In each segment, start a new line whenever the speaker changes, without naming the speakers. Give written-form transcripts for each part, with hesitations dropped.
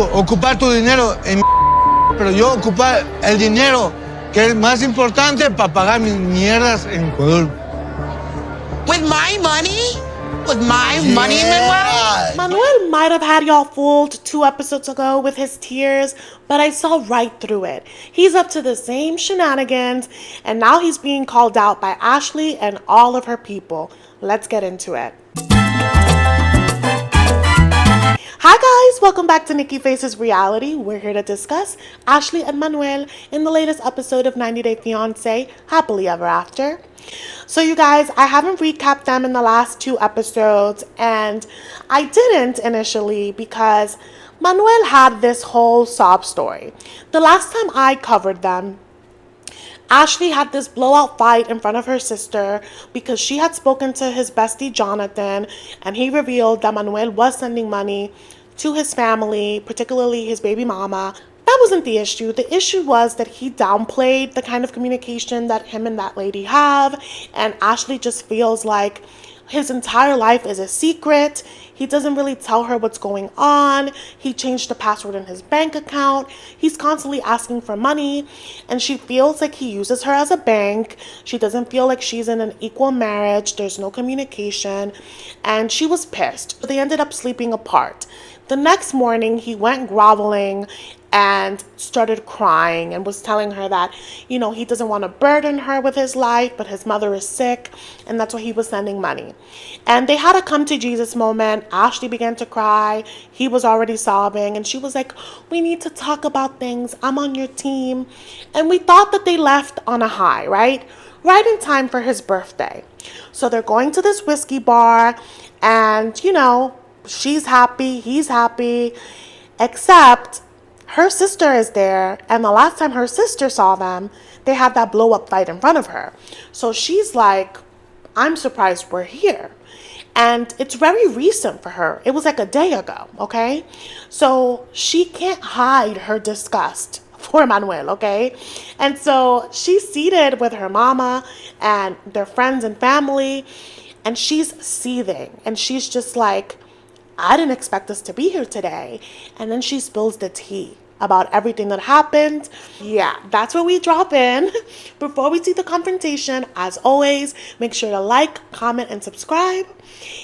ocupar tu dinero en pero yo ocupar el dinero que es más importante para pagar mis mierdas en Ecuador.
With my money? With my money, Manuel?
Manuel might have had y'all fooled 2 episodes ago with his tears, but I saw right through it. He's up to the same shenanigans, and now he's being called out by Ashley and all of her people. Let's get into it. Hi guys, welcome back to Nikki Faces Reality. We're here to discuss Ashley and Manuel in the latest episode of 90 Day Fiancé, Happily Ever After. So you guys, I haven't recapped them in the last 2 episodes, and I didn't initially because Manuel had this whole sob story. The last time I covered them, Ashley had this blowout fight in front of her sister because she had spoken to his bestie Jonathan, and he revealed that Manuel was sending money to his family, particularly his baby mama. That wasn't the issue. The issue was that he downplayed the kind of communication that him and that lady have, and Ashley just feels like his entire life is a secret. He doesn't really tell her what's going on. He changed the password in his bank account. He's constantly asking for money, and she feels like he uses her as a bank. She doesn't feel like she's in an equal marriage. There's no communication, and she was pissed. They ended up sleeping apart. The next morning, he went groveling and started crying and was telling her that, you know, he doesn't want to burden her with his life, but his mother is sick, and that's why he was sending money. And they had a come to Jesus moment. Ashley began to cry. He was already sobbing, and she was like, we need to talk about things. I'm on your team. And we thought that they left on a high, right? Right in time for his birthday. So they're going to this whiskey bar, and, you know, she's happy, he's happy, except her sister is there, and the last time her sister saw them, they had that blow up fight in front of her. So she's like, I'm surprised we're here. And it's very recent for her. It was like a day ago, okay? So she can't hide her disgust for Manuel, okay? And so she's seated with her mama and their friends and family, and she's seething, and she's just like, I didn't expect us to be here today. And then she spills the tea about everything that happened. Yeah, that's where we drop in. Before we see the confrontation, as always, make sure to like, comment, and subscribe.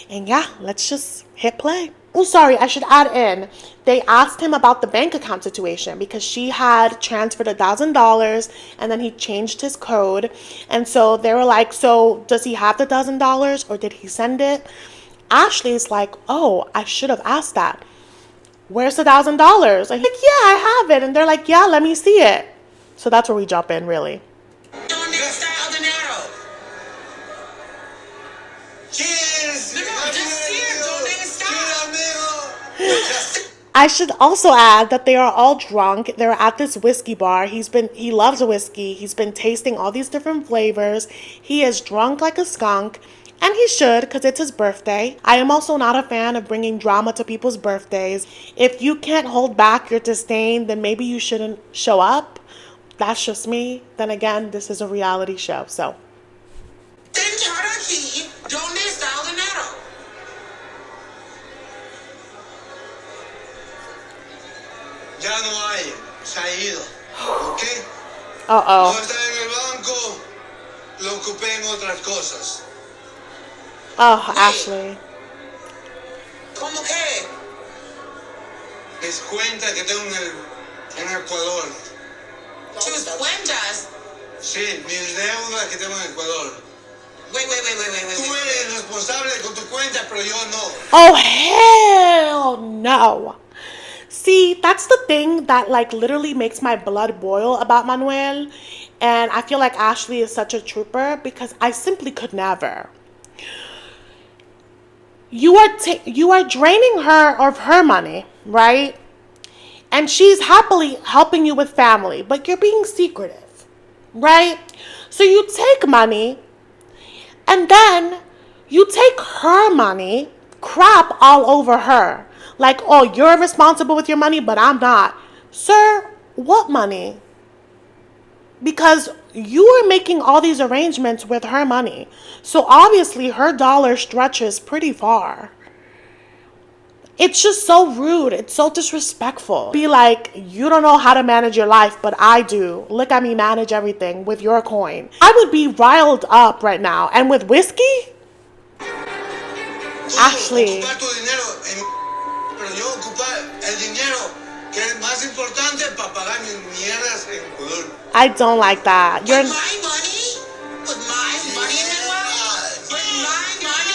And yeah, let's just hit play. Oh, sorry, I should add in. They asked him about the bank account situation because she had transferred $1,000 and then he changed his code. And so they were like, so does he have the $1,000 or did he send it? Ashley's like, oh, I should have asked that. Where's the $1,000? I'm like, yeah, I have it. And they're like, yeah, let me see it. So that's where we jump in, really. I should also add that they are all drunk. They're at this whiskey bar. He loves whiskey. He's been tasting all these different flavors. He is drunk like a skunk. And he should, because it's his birthday. I am also not a fan of bringing drama to people's birthdays. If you can't hold back your disdain, then maybe you shouldn't show up. That's just me. Then again, this is a reality show, so.
Ya no hay, se ha ido, ¿ok?
Uh-oh.
No está en el banco, lo ocupé en otras cosas.
Oh, Ashley.
¿Cómo que? Es cuenta que tengo en Ecuador.
¿Tus cuentas?
Sí, mis deudas que tengo en Ecuador.
Wait.
Tú eres responsable con tu cuenta, pero yo no.
Oh, hell no. See, that's the thing that like literally makes my blood boil about Manuel. And I feel like Ashley is such a trooper because I simply could never. You are draining her of her money, right? And she's happily helping you with family, but you're being secretive, right? So you take money and then you take her money, crap all over her. Like, oh, you're responsible with your money, but I'm not. Sir, what money? Because you are making all these arrangements with her money. So obviously her dollar stretches pretty far. It's just so rude. It's so disrespectful. Be like, you don't know how to manage your life, but I do. Look at me manage everything with your coin. I would be riled up right now. And with whiskey? Ashley.
Ocupar tu dinero pero yo ocupar el dinero que es más importante para pagar mis mierdas en Ecuador.
I don't like that.
With my money? With my money, Manuel? With my money?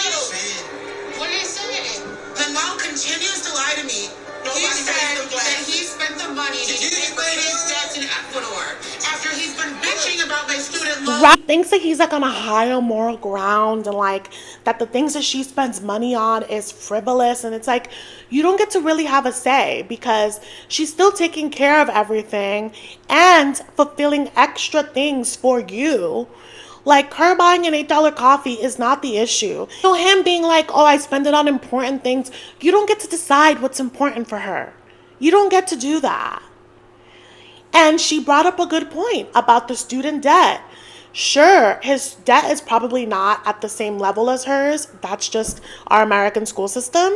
What are you saying? Manuel continues to lie to me. He said that he spent the money to pay for his debts in Ecuador after he's been bitching about my student loan.
Right. Thinks that he's like on a higher moral ground and like that the things that she spends money on is frivolous. And it's like, you don't get to really have a say because she's still taking care of everything and fulfilling extra things for you. Like, her buying an $8 coffee is not the issue. So him being like, oh, I spend it on important things. You don't get to decide what's important for her. You don't get to do that. And she brought up a good point about the student debt. Sure, his debt is probably not at the same level as hers. That's just our American school system.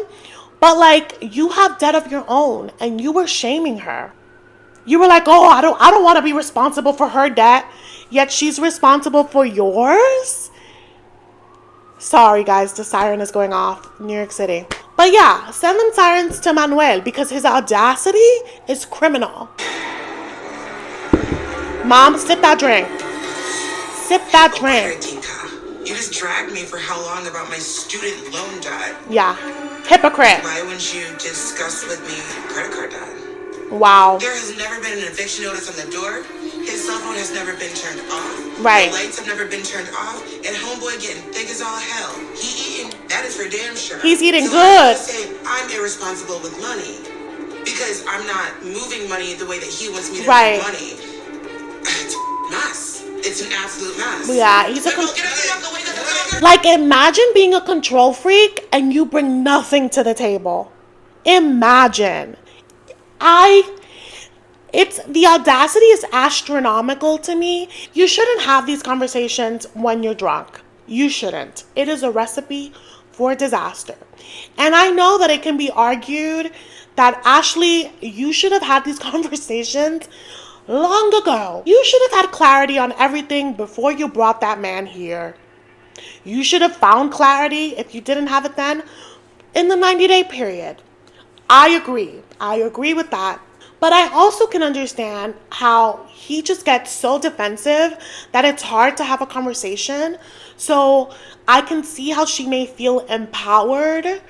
But like, you have debt of your own and you were shaming her. You were like, oh, I don't want to be responsible for her debt, yet she's responsible for yours? Sorry, guys, the siren is going off. New York City. But yeah, send them sirens to Manuel because his audacity is criminal. Mom, sip that drink. Sip that drink.
You just dragged me for how long about my student loan debt?
Yeah. Hypocrite.
Why wouldn't you discuss with me credit card debt?
Wow.
There has never been an eviction notice on the door. His cell phone has never been turned off.
Right.
The lights have never been turned off. And homeboy getting thick as all hell. He eating, that is for damn sure.
He's eating
so
good.
I say I'm irresponsible with money because I'm not moving money the way that he wants me to move money. It's a mess. It's an absolute mess.
Yeah, he's like, imagine being a control freak and you bring nothing to the table. Imagine. It's the audacity is astronomical to me. You shouldn't have these conversations when you're drunk. You shouldn't. It is a recipe for disaster. And I know that it can be argued that, Ashley, you should have had these conversations long ago. You should have had clarity on everything before you brought that man here. You should have found clarity, if you didn't have it then, in the 90-day period. I agree. I agree with that. But I also can understand how he just gets so defensive that it's hard to have a conversation. So I can see how she may feel empowered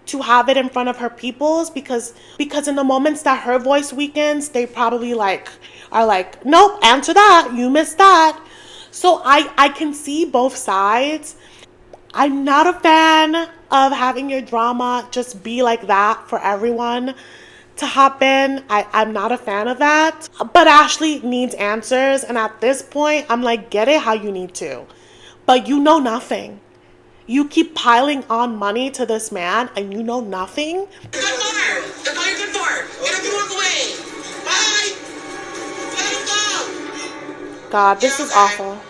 to have it in front of her peoples because in the moments that her voice weakens, they probably are like, nope, answer that. You missed that. So I can see both sides. I'm not a fan of having your drama just be like that for everyone to hop in. I'm not a fan of that. But Ashley needs answers. And at this point, I'm like, get it how you need to. But you know nothing. You keep piling on money to this man and you know nothing.
Good for. That's all you're good for. Get up and walk away. Bye. Let him go.
God, this is awful.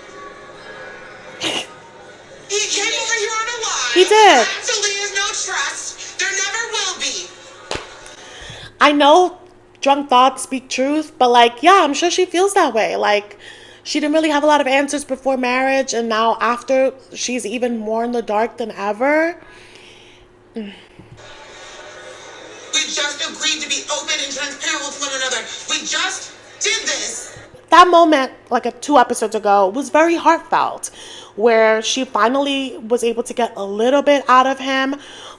He came over here on a lie.
He did.
Absolutely is no trust. There never will be.
I know drunk thoughts speak truth, but yeah, I'm sure she feels that way. She didn't really have a lot of answers before marriage, and now after, she's even more in the dark than ever.
We just agreed to be open and transparent with one another. We just did this.
That moment, 2 episodes ago, was very heartfelt, where she finally was able to get a little bit out of him.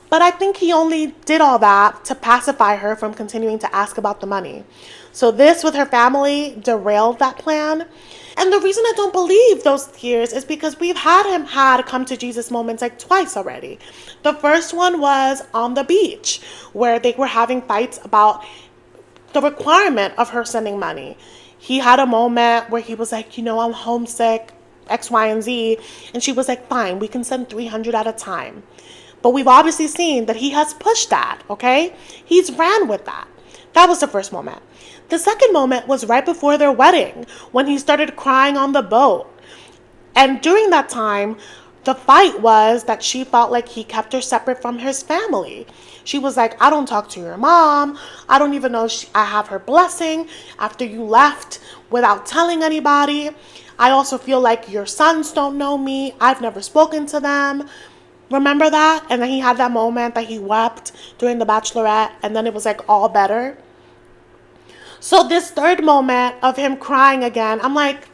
But I think he only did all that to pacify her from continuing to ask about the money. So this with her family derailed that plan. And the reason I don't believe those tears is because we've had him come to Jesus moments twice already. The first one was on the beach, where they were having fights about the requirement of her sending money. He had a moment where he was like, I'm homesick, X, Y, and Z. And she was like, fine, we can send 300 at a time. But we've obviously seen that he has pushed that, okay? He's ran with that. That was the first moment. The second moment was right before their wedding, when he started crying on the boat. And during that time, the fight was that she felt like he kept her separate from his family. She was like, I don't talk to your mom. I don't even know I have her blessing after you left without telling anybody. I also feel like your sons don't know me. I've never spoken to them. Remember that? And then he had that moment that he wept during the Bachelorette, and then it was like all better. So this third moment of him crying again, I'm like,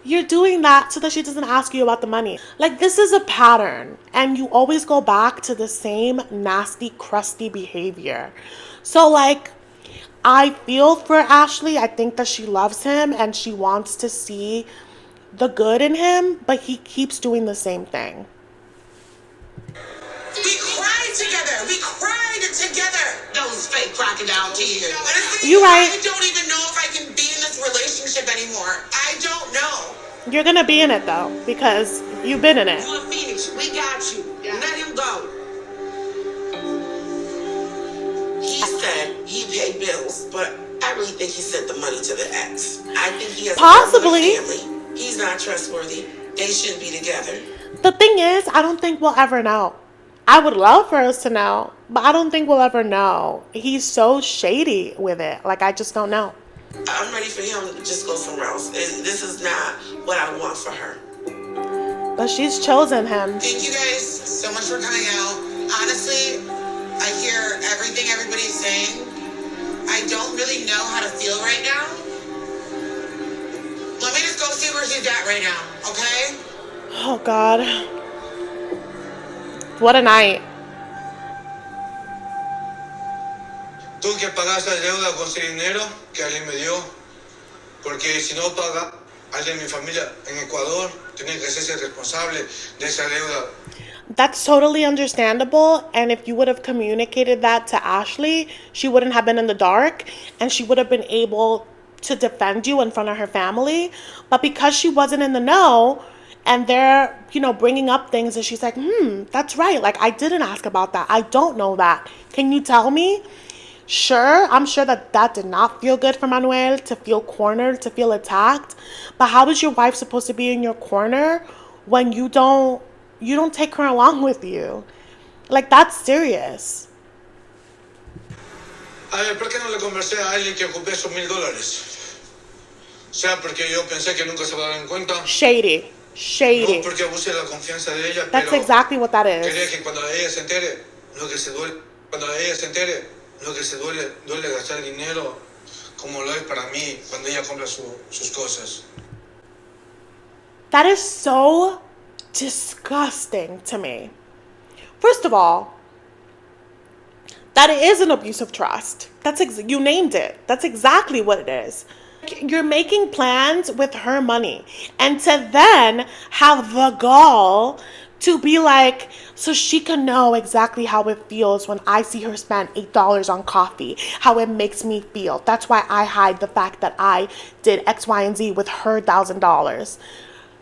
you're doing that so that she doesn't ask you about the money. Like, this is a pattern, and you always go back to the same nasty, crusty behavior. So, like, I feel for Ashley. I think that she loves him, and she wants to see the good in him, but he keeps doing the same thing.
We cried together. We cried together. Those fake crocodile tears.
You're right.
I don't even know if I can be in this relationship anymore. I don't know.
You're gonna be in it though, because you've been in it.
You're a phoenix. We got you. Let him go. He said he paid bills, but I really think he sent the money to the ex. I think he has
Possibly.
a family. He's not trustworthy. They shouldn't be together.
The thing is, I don't think we'll ever know. I would love for us to know, but I don't think we'll ever know. He's so shady with it. Like, I just don't know.
I'm ready for him to just go somewhere else. This is not what I want for her.
But she's chosen him.
Thank you guys so much for coming out. Honestly, I hear everything everybody's saying. I don't really know how to feel right now. Let me just go see where he's at right now, okay?
Oh, God. What a night.
Tuve que pagar esa deuda con ese dinero que alguien me dio, porque si no paga alguien de mi familia en Ecuador, tiene que hacerse responsable de esa deuda.
That's totally understandable, and if you would have communicated that to Ashley, she wouldn't have been in the dark, and she would have been able to defend you in front of her family. But because she wasn't in the know, and they're, bringing up things, and she's like, that's right. Like, I didn't ask about that. I don't know that. Can you tell me? Sure, I'm sure that did not feel good for Manuel, to feel cornered, to feel attacked. But how is your wife supposed to be in your corner when you don't take her along with you? Like, that's serious.
A ver, ¿por qué no le conversé a alguien que ocupé esos $1,000? O sea, porque yo pensé que nunca se va a dar en cuenta.
Shady.
No porque abuse la confianza de ella,
That's
pero
exactly what that
quería
is.
que cuando ella se entere, lo que se duele gastar dinero, como lo es para mí cuando ella compra sus cosas.
That is so disgusting to me. First of all, that is an abuse of trust. You named it. That's exactly what it is. You're making plans with her money, and to then have the gall to be like, so she can know exactly how it feels when I see her spend $8 on coffee, how it makes me feel. That's why I hide the fact that I did X, Y, and Z with her $1,000.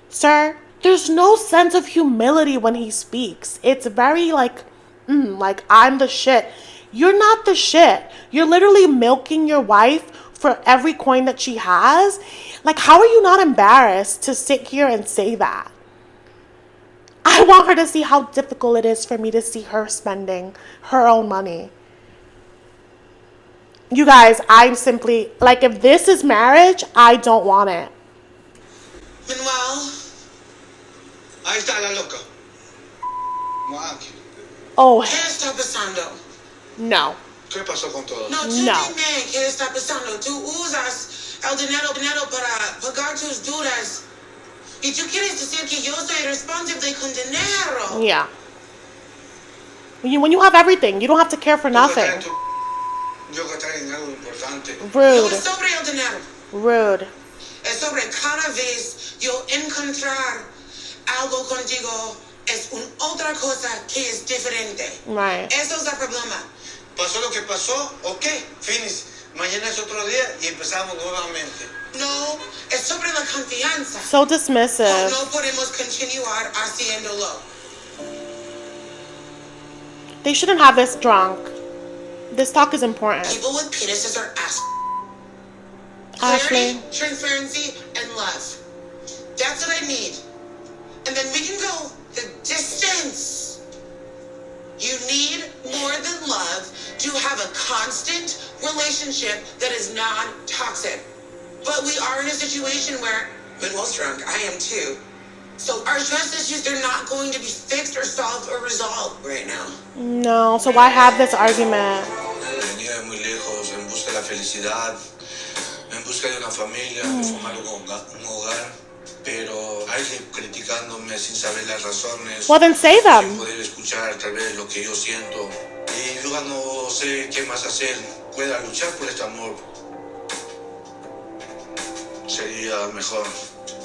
Sir, there's no sense of humility when he speaks. It's very like I'm the shit. You're not the shit. You're literally milking your wife for every coin that she has. Like, how are you not embarrassed to sit here and say that? I want her to see how difficult it is for me to see her spending her own money. You guys, I'm simply, like, if this is marriage, I don't want it.
Manuel.
Ahí está la loca.
Oh,
¿Qué está pasando?
no.
¿Qué pasó con todo?
No, tú dime qué está pasando. Tú usas el dinero para pagar tus deudas. Y tú quieres decir que yo soy responsable con dinero.
Yeah. When you have everything, you don't have to care for nothing.
Yo gastar dinero importante.
Rude.
No es sobre el dinero.
Rude.
Es sobre cada vez yo encontrar algo contigo es otra cosa que es diferente.
Right.
Eso es el problema.
Pasó lo que pasó, ok, finish. Mañana es otro día y empezamos nuevamente.
No, es sobre la confianza.
So dismissive.
No podemos continuar haciéndolo.
They shouldn't have this drunk. This talk is important.
People with penises are
Ashley.
clarity, transparency, and love. That's what I need. And then we can go The distance. You need more than love to have a constant relationship that is non-toxic. But we are in a situation where Manuel's drunk, I am too. So our trust issues, they're not going to be fixed or solved or resolved right now.
No, so why have this argument?
Venía de muy lejos en busca de la felicidad, en busca de una familia, de formar un hogar, pero alguien criticándome sin saber las razones.
Well, then say them.
Sin poder escuchar tal vez lo que yo siento. Y yo no sé qué más hacer. Pueda luchar por este amor. Sería mejor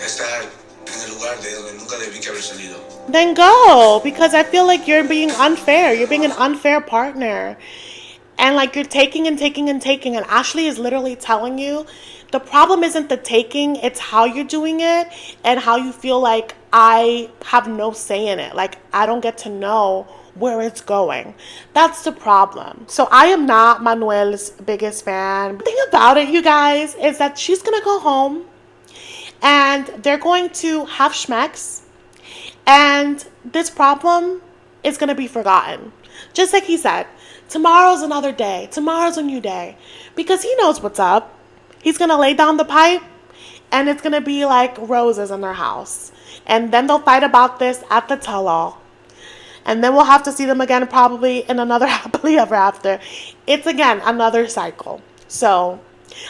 estar en el lugar de donde nunca debí que haber salido.
Then go, because I feel like you're being unfair. You're being an unfair partner. And like you're taking and taking and taking. And Ashley is literally telling you the problem isn't the taking, it's how you're doing it and how you feel like I have no say in it. Like I don't get to know where it's going. That's the problem. So I am not Manuel's biggest fan. The thing about it, you guys, is that she's gonna go home and they're going to have schmecks and this problem is gonna be forgotten. Just like he said, tomorrow's another day. Tomorrow's a new day. Because he knows what's up. He's gonna lay down the pipe and it's gonna be like roses in their house. And then they'll fight about this at the tell-all. And then we'll have to see them again probably in another happily ever after. It's again another cycle. So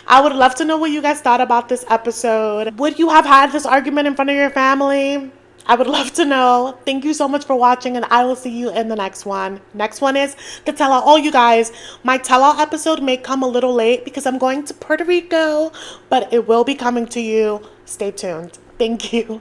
I would love to know what you guys thought about this episode. Would you have had this argument in front of your family? I would love to know. Thank you so much for watching and I will see you in the next one. Next one is the tell-all. Oh, you guys, my tell-all episode may come a little late because I'm going to Puerto Rico, but it will be coming to you. Stay tuned. Thank you.